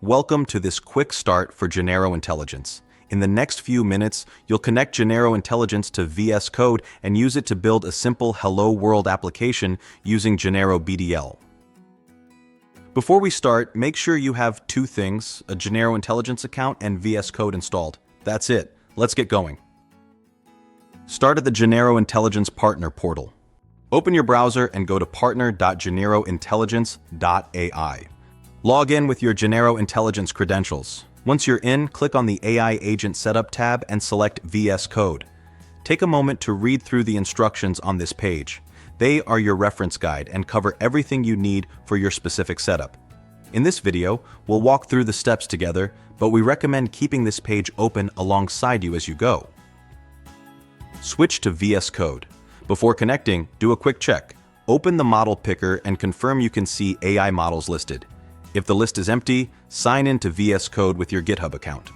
Welcome to this quick start for Genero Intelligence. In the next few minutes, you'll connect Genero Intelligence to VS Code and use it to build a simple Hello World application using Genero BDL. Before we start, make sure you have two things, a Genero Intelligence account and VS Code installed. That's it. Let's get going. Start at the Genero Intelligence Partner portal. Open your browser and go to partner.generointelligence.ai. Log in with your Genero Intelligence credentials. Once you're in, click on the AI Agent Setup tab and select VS Code. Take a moment to read through the instructions on this page. They are your reference guide and cover everything you need for your specific setup. In this video, we'll walk through the steps together, but we recommend keeping this page open alongside you as you go. Switch to VS Code. Before connecting, do a quick check. Open the model picker and confirm you can see AI models listed. If the list is empty, sign in to VS Code with your GitHub account.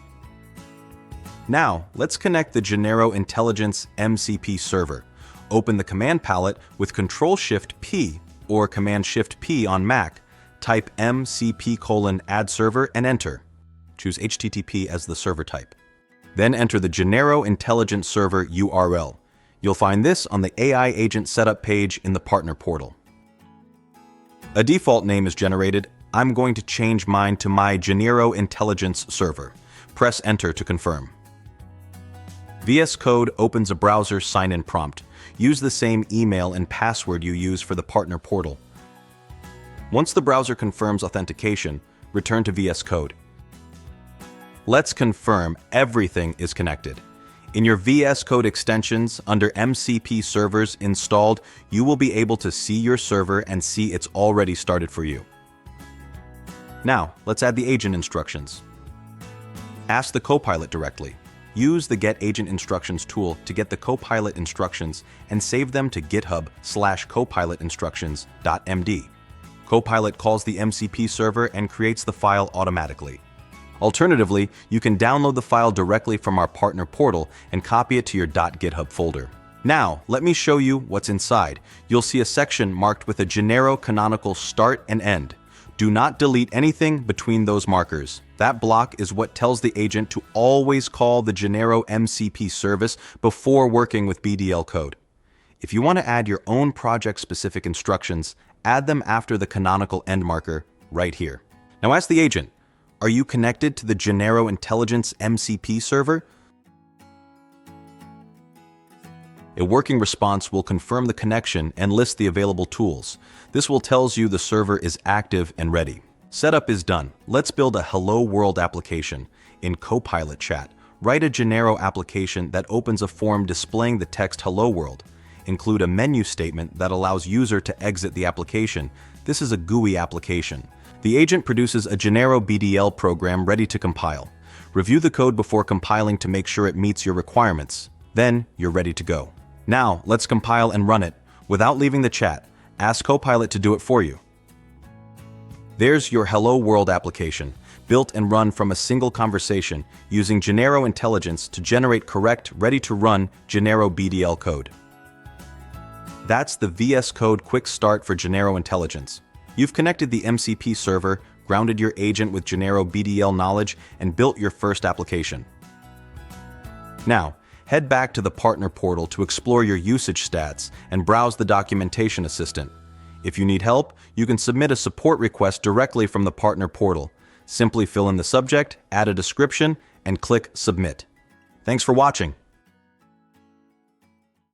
Now, let's connect the Genero Intelligence MCP server. Open the command palette with Ctrl-Shift-P or Command-Shift-P on Mac. Type mcp:/add server and enter. Choose HTTP as the server type. Then enter the Genero Intelligence server URL. You'll find this on the AI Agent Setup page in the Partner portal. A default name is generated. I'm going to change mine to my Genero Intelligence server. Press Enter to confirm. VS Code opens a browser sign-in prompt. Use the same email and password you use for the Partner portal. Once the browser confirms authentication, return to VS Code. Let's confirm everything is connected. In your VS Code extensions under MCP servers installed, you will be able to see your server and see it's already started for you. Now, let's add the agent instructions. Ask the Copilot directly. Use the Get Agent Instructions tool to get the Copilot instructions and save them to github/copilotinstructions.md. Copilot calls the MCP server and creates the file automatically. Alternatively, you can download the file directly from our partner portal and copy it to your .github folder. Now, let me show you what's inside. You'll see a section marked with a Genero canonical start and end. Do not delete anything between those markers. That block is what tells the agent to always call the Genero MCP service before working with BDL code. If you want to add your own project-specific instructions, add them after the canonical end marker right here. Now ask the agent, are you connected to the Genero Intelligence MCP server? A working response will confirm the connection and list the available tools. This will tell you the server is active and ready. Setup is done. Let's build a Hello World application. In Copilot chat, write a Genero application that opens a form displaying the text Hello World. Include a menu statement that allows user to exit the application. This is a GUI application. The agent produces a Genero BDL program ready to compile. Review the code before compiling to make sure it meets your requirements. Then you're ready to go. Now, let's compile and run it. Without leaving the chat, ask Copilot to do it for you. There's your Hello World application, built and run from a single conversation using Genero Intelligence to generate correct, ready-to-run Genero BDL code. That's the VS Code quick start for Genero Intelligence. You've connected the MCP server, grounded your agent with Genero BDL knowledge, and built your first application. Now, head back to the Partner portal to explore your usage stats and browse the documentation assistant. If you need help, you can submit a support request directly from the Partner portal. Simply fill in the subject, add a description, and click Submit. Thanks for watching.